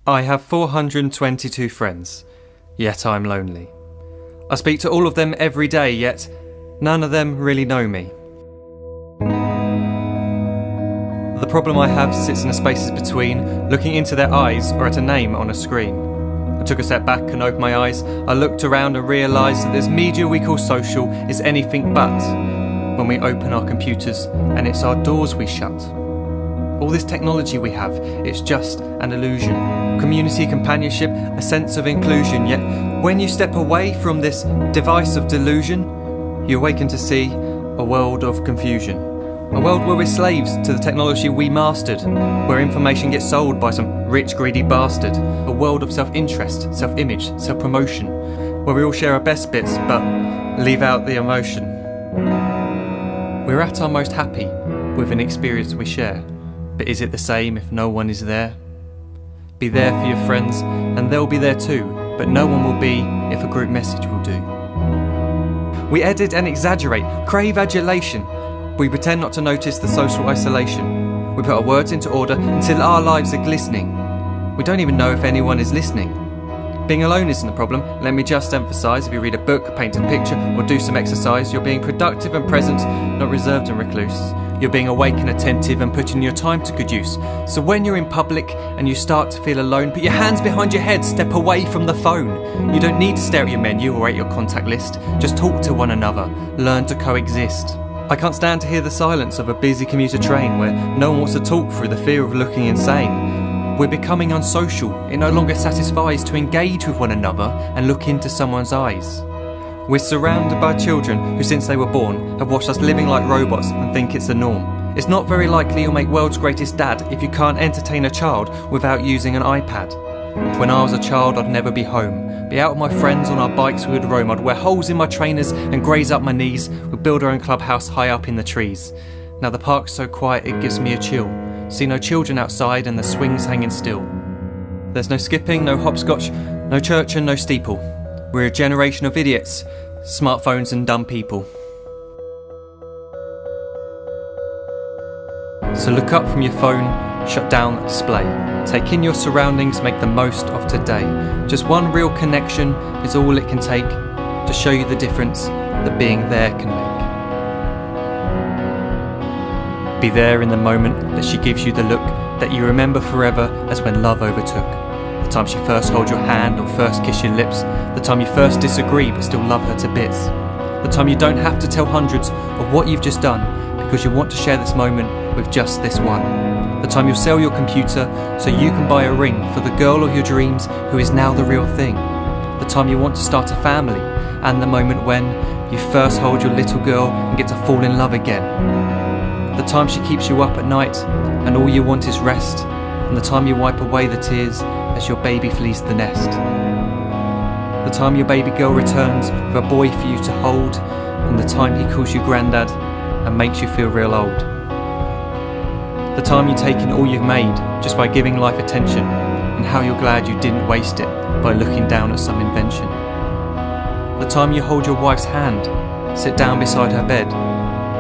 I have 422 friends, yet I'm lonely. I speak to all of them every day, yet none of them really know me. The problem I have sits in the spaces between looking into their eyes or at a name on a screen. I took a step back and opened my eyes. I looked around and realised that this media we call social is anything but when we open our computers and it's our doors we shut. All this technology we have, it's just an illusion. Community, companionship, a sense of inclusion. Yet when you step away from this device of delusion, you awaken to see a world of confusion. A world where we're slaves to the technology we mastered, where information gets sold by some rich, greedy bastard. A world of self-interest, self-image, self-promotion, where we all share our best bits but leave out the emotion. We're at our most happy with an experience we share. But is it the same if no one is there? Be there for your friends and they'll be there too, but no one will be if a group message will do. We edit and exaggerate, crave adulation. We pretend not to notice the social isolation. We put our words into order until our lives are glistening. We don't even know if anyone is listening. Being alone isn't the problem, let me just emphasise. If you read a book, paint a picture or do some exercise, you're being productive and present, not reserved and recluse. You're being awake and attentive and putting your time to good use. So when you're in public and you start to feel alone, put your hands behind your head, step away from the phone. You don't need to stare at your menu or at your contact list. Just talk to one another, learn to coexist. I can't stand to hear the silence of a busy commuter train where no one wants to talk through the fear of looking insane. We're becoming unsocial. It no longer satisfies to engage with one another and look into someone's eyes. We're surrounded by children who since they were born have watched us living like robots and think it's the norm. It's not very likely you'll make world's greatest dad if you can't entertain a child without using an iPad. When I was a child I'd never be home. Be out with my friends on our bikes we would roam. I'd wear holes in my trainers and graze up my knees. We'd build our own clubhouse high up in the trees. Now the park's so quiet it gives me a chill. See no children outside and the swings hanging still. There's no skipping, no hopscotch, no church and no steeple. We're a generation of idiots, smartphones and dumb people. So look up from your phone, shut down the display. Take in your surroundings, make the most of today. Just one real connection is all it can take to show you the difference that being there can make. Be there in the moment that she gives you the look that you remember forever as when love overtook. The time she first holds your hand or first kiss your lips. The time you first disagree but still love her to bits. The time you don't have to tell hundreds of what you've just done because you want to share this moment with just this one. The time you'll sell your computer so you can buy a ring for the girl of your dreams who is now the real thing. The time you want to start a family and the moment when you first hold your little girl and get to fall in love again. The time she keeps you up at night and all you want is rest, and the time you wipe away the tears as your baby flees the nest. The time your baby girl returns with a boy for you to hold, and the time he calls you granddad and makes you feel real old. The time you take in all you've made just by giving life attention, and how you're glad you didn't waste it by looking down at some invention. The time you hold your wife's hand, sit down beside her bed,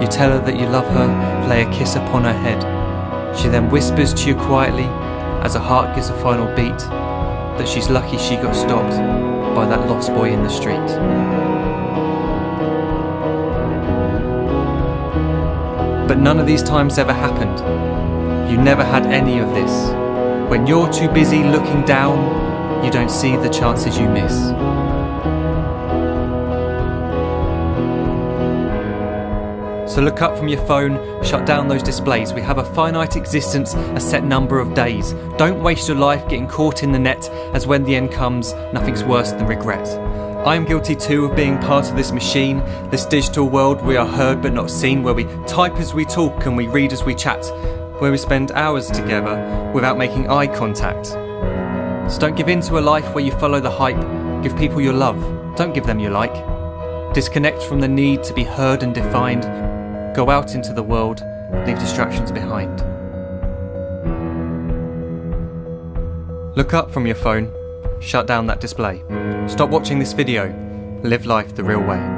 you tell her that you love her, lay a kiss upon her head. She then whispers to you quietly, as her heart gives a final beat, that she's lucky she got stopped by that lost boy in the street. But none of these times ever happened. You never had any of this. When you're too busy looking down, you don't see the chances you miss. So look up from your phone, shut down those displays. We have a finite existence, a set number of days. Don't waste your life getting caught in the net, as when the end comes, nothing's worse than regret. I am guilty too of being part of this machine, this digital world we are heard but not seen, where we type as we talk and we read as we chat, where we spend hours together without making eye contact. So don't give in to a life where you follow the hype. Give people your love, don't give them your like. Disconnect from the need to be heard and defined. Go out into the world, leave distractions behind. Look up from your phone, shut down that display. Stop watching this video, live life the real way.